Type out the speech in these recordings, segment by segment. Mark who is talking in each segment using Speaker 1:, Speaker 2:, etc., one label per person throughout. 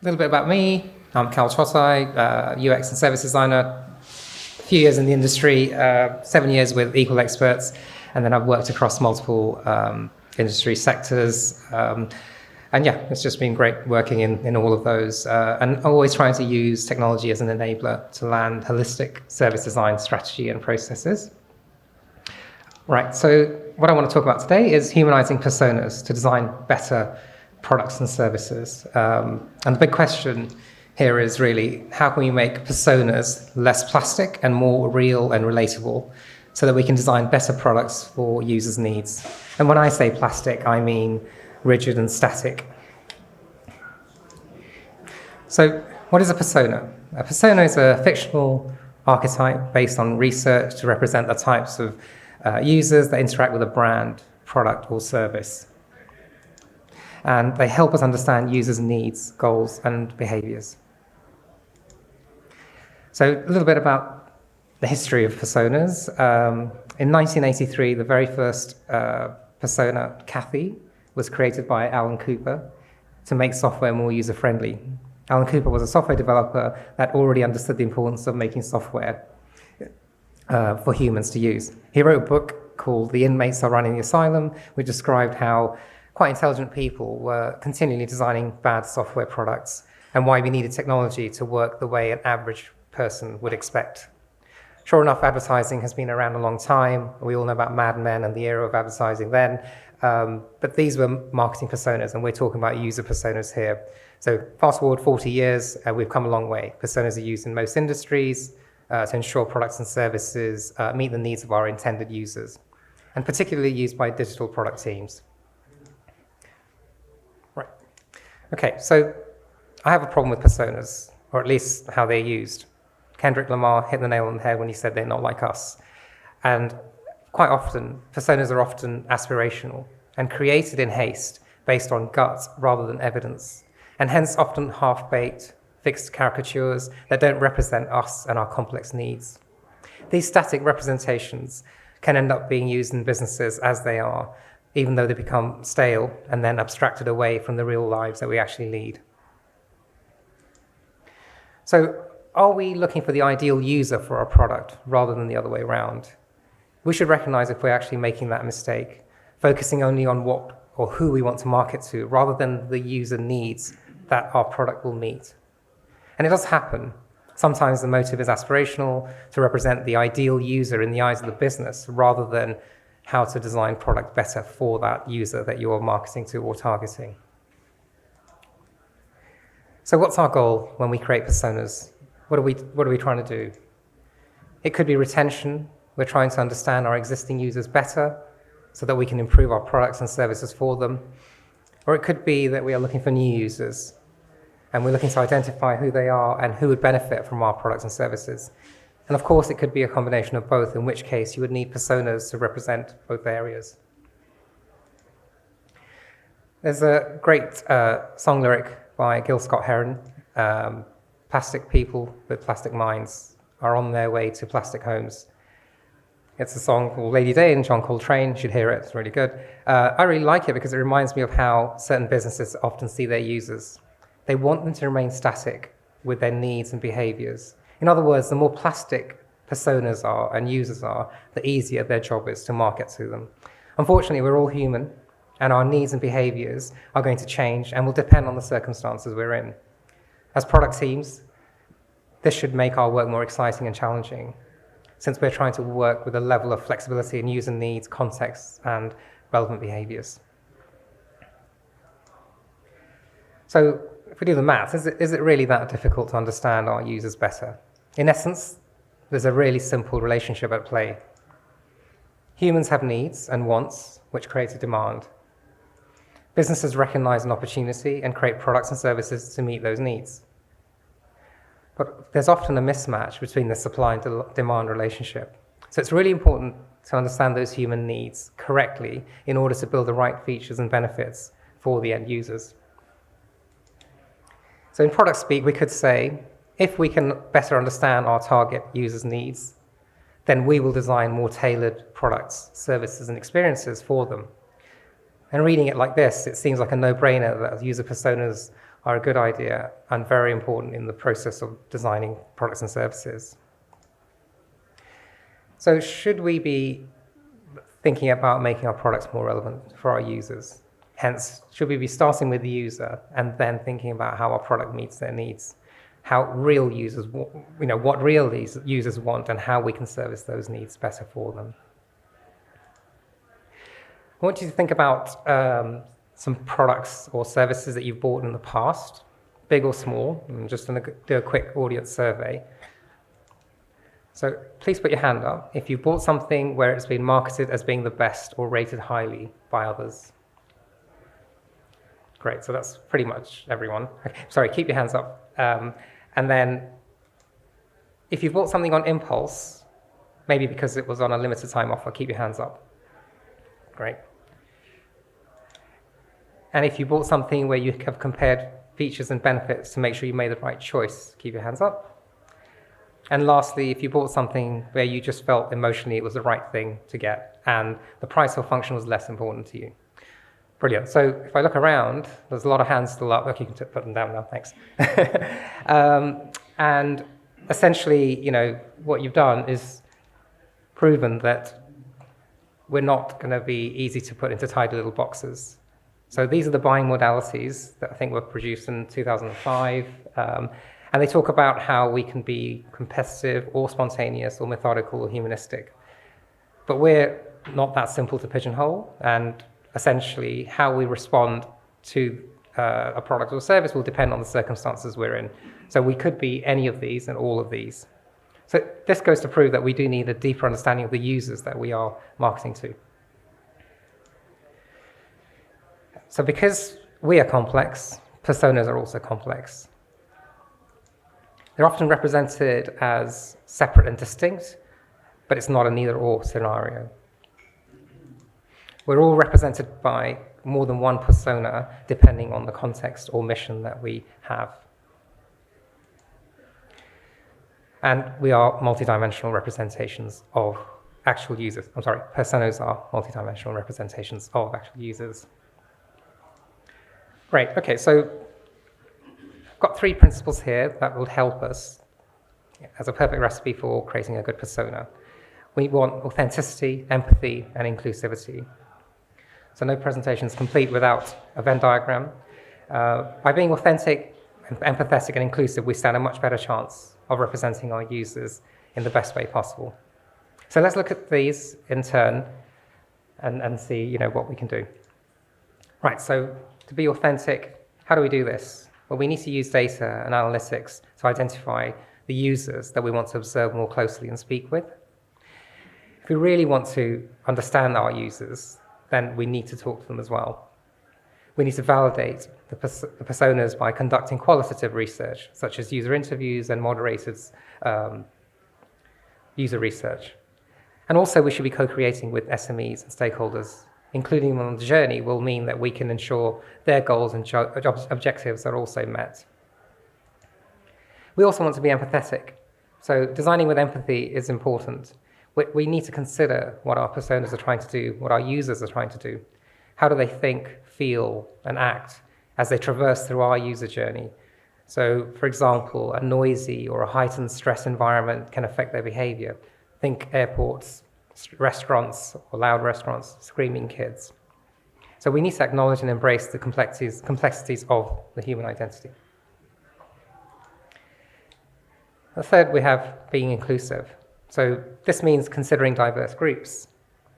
Speaker 1: A little bit about me. I'm Kal Chottai, UX and service designer. A few years in the industry, 7 years with Equal Experts, and then I've worked across multiple industry sectors. And yeah, it's just been great working in all of those, and always trying to use technology as an enabler to land holistic service design strategy and processes. Right, so what I want to talk about today is humanizing personas to design better products and services. And the big question here is really, how can we make personas less plastic and more real and relatable so that we can design better products for users' needs? And when I say plastic, I mean rigid and static. So what is a persona? A persona is a fictional archetype based on research to represent the types of users that interact with a brand, product, or service. And they help us understand users' needs, goals, and behaviors. So a little bit about the history of personas. In 1983, the very first persona, Kathy, was created by Alan Cooper to make software more user-friendly. Alan Cooper was a software developer that already understood the importance of making software for humans to use. He wrote a book called The Inmates Are Running the Asylum, which described how quite intelligent people were continually designing bad software products and why we needed technology to work the way an average person would expect. Sure enough, advertising has been around a long time. We all know about Mad Men and the era of advertising then. But these were marketing personas, and we're talking about user personas here. So fast forward 40 years, we've come a long way. Personas are used in most industries to ensure products and services meet the needs of our intended users, and particularly used by digital product teams. Right. Okay, so I have a problem with personas, or at least how they're used. Kendrick Lamar hit the nail on the head when he said they're not like us. And quite often, personas are often aspirational and created in haste based on gut rather than evidence, and hence often half-baked, fixed caricatures that don't represent us and our complex needs. These static representations can end up being used in businesses as they are, even though they become stale and then abstracted away from the real lives that we actually lead. So, are we looking for the ideal user for our product rather than the other way around? We should recognize if we're actually making that mistake, focusing only on what or who we want to market to rather than the user needs that our product will meet. And it does happen. Sometimes the motive is aspirational to represent the ideal user in the eyes of the business rather than how to design product better for that user that you are marketing to or targeting. So what's our goal when we create personas? What are we trying to do? It could be retention. We're trying to understand our existing users better so that we can improve our products and services for them. Or it could be that we are looking for new users and we're looking to identify who they are and who would benefit from our products and services. And of course, it could be a combination of both, in which case you would need personas to represent both areas. There's a great song lyric by Gil Scott-Heron, plastic people with plastic minds are on their way to plastic homes. It's a song called Lady Day and John Coltrane. You should hear it, it's really good. I really like it because it reminds me of how certain businesses often see their users. They want them to remain static with their needs and behaviors. In other words, the more plastic personas are and users are, the easier their job is to market to them. Unfortunately, we're all human, and our needs and behaviors are going to change and will depend on the circumstances we're in. As product teams, this should make our work more exciting and challenging, since we're trying to work with a level of flexibility in user needs, contexts, and relevant behaviors. So if we do the math, is it really that difficult to understand our users better? In essence, there's a really simple relationship at play. Humans have needs and wants, which create a demand. Businesses recognize an opportunity and create products and services to meet those needs. But there's often a mismatch between the supply and demand relationship. So it's really important to understand those human needs correctly in order to build the right features and benefits for the end users. So in product speak, we could say, if we can better understand our target users' needs, then we will design more tailored products, services, and experiences for them. And reading it like this, it seems like a no-brainer that user personas are a good idea and very important in the process of designing products and services. So should we be thinking about making our products more relevant for our users? Hence, should we be starting with the user and then thinking about how our product meets their needs? How real users, what real users want and how we can service those needs better for them. I want you to think about some products or services that you've bought in the past, big or small. I'm just going to do a quick audience survey. So please put your hand up if you've bought something where it's been marketed as being the best or rated highly by others. Great, so that's pretty much everyone. Okay, sorry, keep your hands up. And then if you bought something on impulse, maybe because it was on a limited time offer, keep your hands up. Great. And if you bought something where you have compared features and benefits to make sure you made the right choice, keep your hands up. And lastly, if you bought something where you just felt emotionally it was the right thing to get and the price or function was less important to you. Brilliant. So if I look around, there's a lot of hands still up. Okay, you can put them down now, thanks. And essentially, what you've done is proven that we're not going to be easy to put into tidy little boxes. So these are the buying modalities that I think were produced in 2005. And they talk about how we can be competitive or spontaneous or methodical or humanistic. But we're not that simple to pigeonhole. And essentially, how we respond to a product or service will depend on the circumstances we're in. So we could be any of these and all of these. So this goes to prove that we do need a deeper understanding of the users that we are marketing to. So because we are complex, personas are also complex. They're often represented as separate and distinct, but it's not an either-or scenario. We're all represented by more than one persona, depending on the context or mission that we have. And we are multidimensional representations of actual users. I'm sorry, personas are multidimensional representations of actual users. Great, okay, so I've got 3 principles here that will help us as a perfect recipe for creating a good persona. We want authenticity, empathy, and inclusivity. So no presentation is complete without a Venn diagram. By being authentic, empathetic, and inclusive, we stand a much better chance of representing our users in the best way possible. So let's look at these in turn and see what we can do. Right, so to be authentic, how do we do this? Well, we need to use data and analytics to identify the users that we want to observe more closely and speak with. If we really want to understand our users, then we need to talk to them as well. We need to validate the personas by conducting qualitative research, such as user interviews and moderated user research. And also we should be co-creating with SMEs and stakeholders. Including them on the journey will mean that we can ensure their goals and objectives are also met. We also want to be empathetic. So designing with empathy is important. We need to consider what our personas are trying to do, what our users are trying to do. How do they think, feel, and act as they traverse through our user journey? So, for example, a noisy or a heightened stress environment can affect their behavior. Think airports, restaurants, or loud restaurants, screaming kids. So we need to acknowledge and embrace the complexities of the human identity. The third, we have being inclusive. So this means considering diverse groups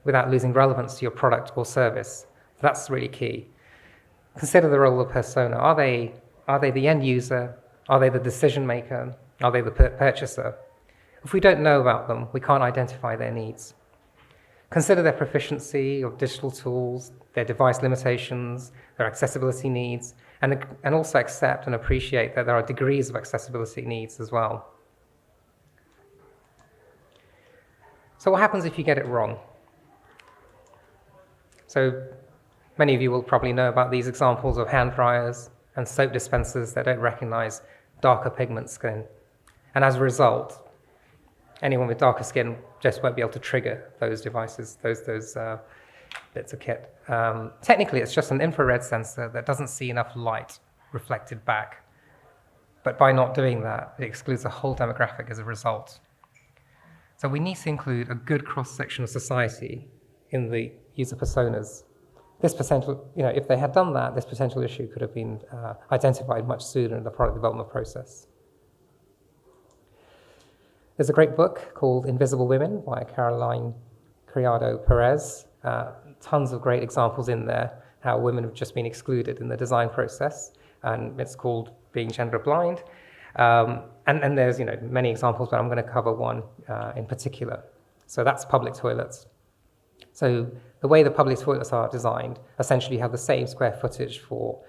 Speaker 1: without losing relevance to your product or service. That's really key. Consider the role of the persona. Are they the end user? Are they the decision maker? Are they the purchaser? If we don't know about them, we can't identify their needs. Consider their proficiency of digital tools, their device limitations, their accessibility needs, and also accept and appreciate that there are degrees of accessibility needs as well. So what happens if you get it wrong? So many of you will probably know about these examples of hand dryers and soap dispensers that don't recognize darker pigment skin. And as a result, anyone with darker skin just won't be able to trigger those devices, those bits of kit. Technically, it's just an infrared sensor that doesn't see enough light reflected back. But by not doing that, it excludes a whole demographic as a result. So we need to include a good cross-section of society in the user personas. This potential, if they had done that, this potential issue could have been identified much sooner in the product development process. There's a great book called Invisible Women by Caroline Criado Perez. Tons of great examples in there, how women have just been excluded in the design process, and it's called Being Gender Blind. And there's many examples, but I'm going to cover one in particular. So that's public toilets. So the way the public toilets are designed, essentially you have the same square footage for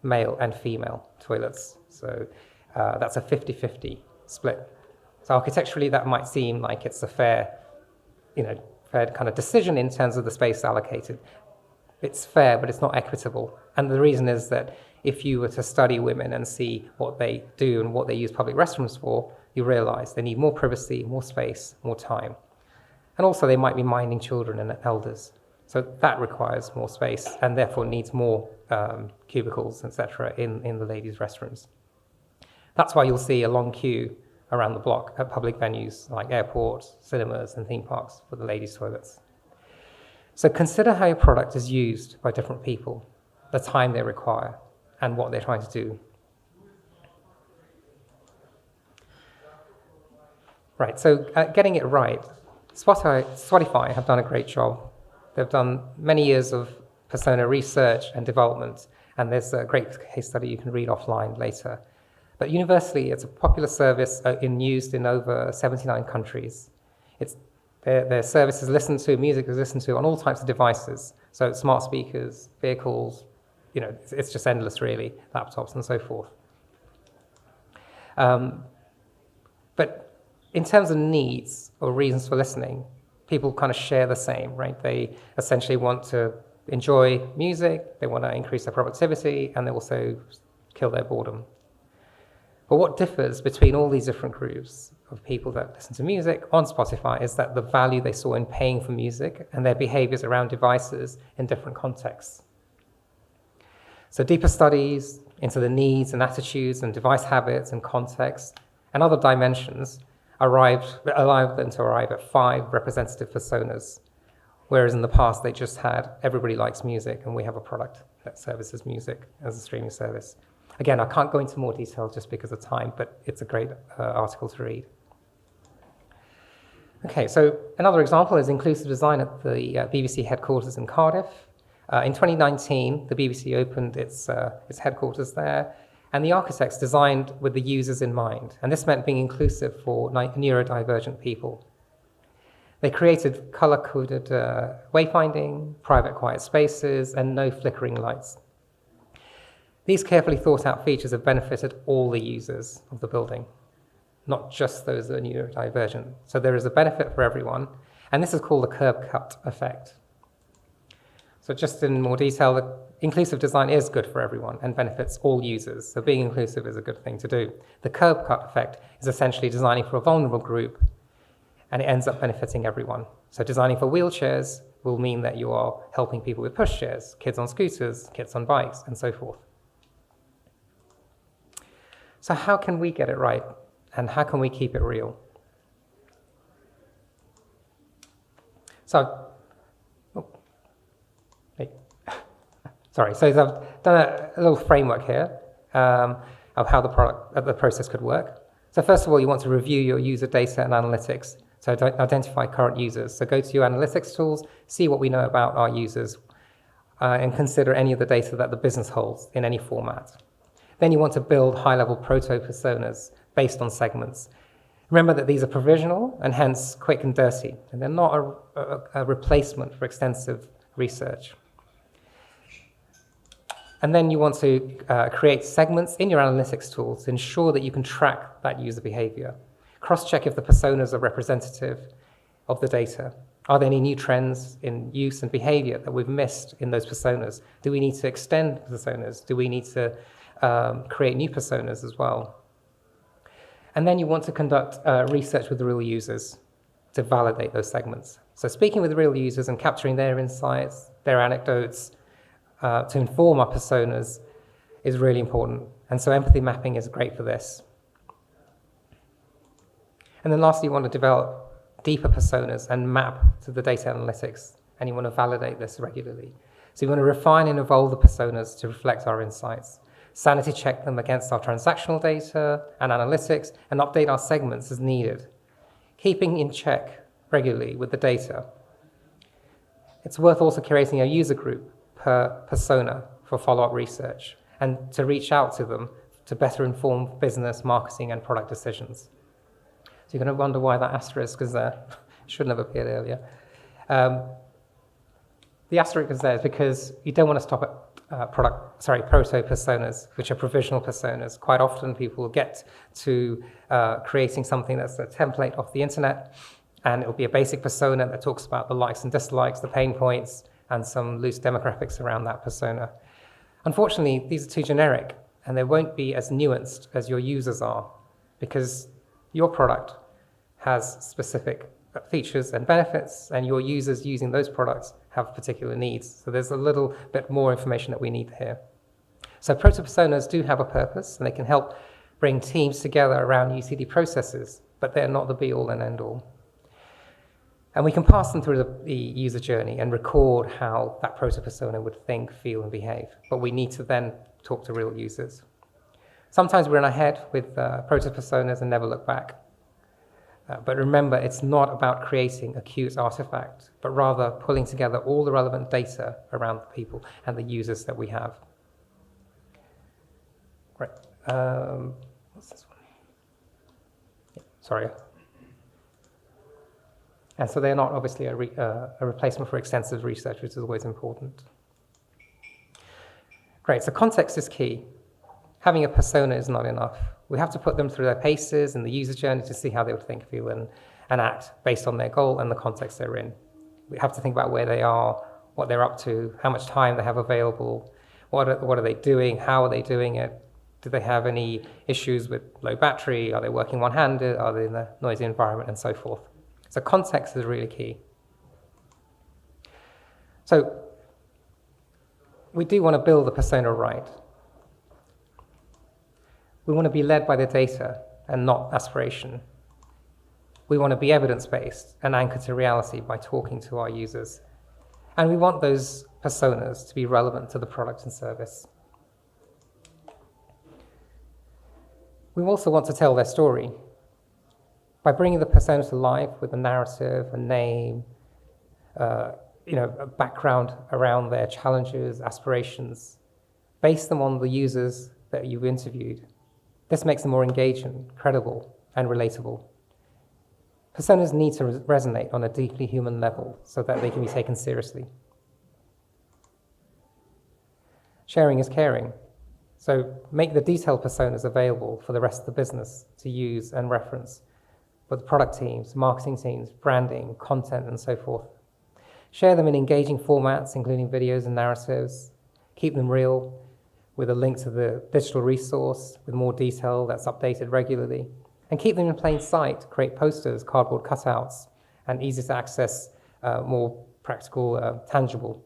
Speaker 1: male and female toilets. So that's a 50-50 split. So architecturally, that might seem like it's a fair kind of decision in terms of the space allocated. It's fair, but it's not equitable. And the reason is that if you were to study women and see what they do and what they use public restrooms for, you realize they need more privacy, more space, more time. And also they might be minding children and elders. So that requires more space and therefore needs more cubicles, etc., in the ladies' restrooms. That's why you'll see a long queue around the block at public venues like airports, cinemas, and theme parks for the ladies' toilets. So consider how your product is used by different people, the time they require, and what they're trying to do. Right, so getting it right, Spotify have done a great job. They've done many years of persona research and development, and there's a great case study you can read offline later. But universally, it's a popular service used in over 79 countries. Their service is listened to, music is listened to on all types of devices. So smart speakers, vehicles, it's just endless really, laptops and so forth. But in terms of needs or reasons for listening, people kind of share the same, right? They essentially want to enjoy music, they want to increase their productivity, and they also kill their boredom. But what differs between all these different groups of people that listen to music on Spotify is that the value they saw in paying for music and their behaviors around devices in different contexts. So deeper studies into the needs and attitudes and device habits and contexts and other dimensions allowed them to arrive at 5 representative personas, whereas in the past they just had everybody likes music and we have a product that services music as a streaming service. Again, I can't go into more detail just because of time, but it's a great article to read. Okay, so another example is inclusive design at the BBC headquarters in Cardiff. In 2019, the BBC opened its headquarters there, and the architects designed with the users in mind, and this meant being inclusive for neurodivergent people. They created color-coded wayfinding, private quiet spaces, and no flickering lights. These carefully thought-out features have benefited all the users of the building, not just those that are neurodivergent. So there is a benefit for everyone, and this is called the curb cut effect. So just in more detail, the inclusive design is good for everyone and benefits all users, so being inclusive is a good thing to do. The curb cut effect is essentially designing for a vulnerable group, and it ends up benefiting everyone. So designing for wheelchairs will mean that you are helping people with pushchairs, kids on scooters, kids on bikes, and so forth. So how can we get it right, and how can we keep it real? So, so I've done a little framework here of how the process could work. So first of all, you want to review your user data and analytics. So identify current users. So go to your analytics tools, see what we know about our users, and consider any of the data that the business holds in any format. Then you want to build high-level proto-personas based on segments. Remember that these are provisional and hence quick and dirty, and they're not a replacement for extensive research. And then you want to create segments in your analytics tools to ensure that you can track that user behavior. Cross-check if the personas are representative of the data. Are there any new trends in use and behavior that we've missed in those personas? Do we need to extend personas? Do we need to create new personas as well? And then you want to conduct research with the real users to validate those segments. So speaking with real users and capturing their insights, their anecdotes, to inform our personas is really important. And so empathy mapping is great for this. And then lastly, you want to develop deeper personas and map to the data analytics, and you want to validate this regularly. So you want to refine and evolve the personas to reflect our insights, sanity check them against our transactional data and analytics, and update our segments as needed, keeping in check regularly with the data. It's worth also creating a user group per persona for follow-up research and to reach out to them to better inform business, marketing, and product decisions. So you're going to wonder why that asterisk is there. It shouldn't have appeared earlier. The asterisk is there because you don't want to stop at proto-personas, which are provisional personas. Quite often people will get to creating something that's a template off the internet, and it'll be a basic persona that talks about the likes and dislikes, the pain points, and some loose demographics around that persona. Unfortunately, these are too generic, and they won't be as nuanced as your users are, because your product has specific features and benefits, and your users using those products have particular needs. So there's a little bit more information that we need here. So proto-personas do have a purpose, and they can help bring teams together around UCD processes, but they're not the be-all and end-all. And we can pass them through the user journey and record how that proto-persona would think, feel, and behave. But we need to then talk to real users. Sometimes we run ahead with proto-personas and never look back. But remember, it's not about creating a cute artifact, but rather pulling together all the relevant data around the people and the users that we have. Right. What's this one? Yeah, sorry. And so they're not obviously a replacement for extensive research, which is always important. Great, so context is key. Having a persona is not enough. We have to put them through their paces and the user journey to see how they would think, feel, and act based on their goal and the context they're in. We have to think about where they are, what they're up to, how much time they have available, what are they doing, how are they doing it, do they have any issues with low battery, are they working one-handed, are they in a noisy environment, and so forth. So context is really key. So we do want to build the persona right. We want to be led by the data and not aspiration. We want to be evidence-based and anchored to reality by talking to our users. And we want those personas to be relevant to the product and service. We also want to tell their story. By bringing the persona to life with a narrative, a name, a background around their challenges, aspirations, base them on the users that you've interviewed. This makes them more engaging, credible, and relatable. Personas need to resonate on a deeply human level so that they can be taken seriously. Sharing is caring. So make the detailed personas available for the rest of the business to use and reference, with product teams, marketing teams, branding, content, and so forth. Share them in engaging formats, including videos and narratives. Keep them real, with a link to the digital resource with more detail that's updated regularly. And keep them in plain sight, create posters, cardboard cutouts, and easy to access, more practical, tangible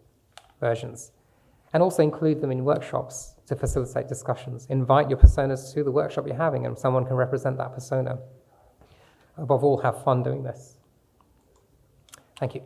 Speaker 1: versions. And also include them in workshops to facilitate discussions. Invite your personas to the workshop you're having, and someone can represent that persona. Above all, have fun doing this. Thank you.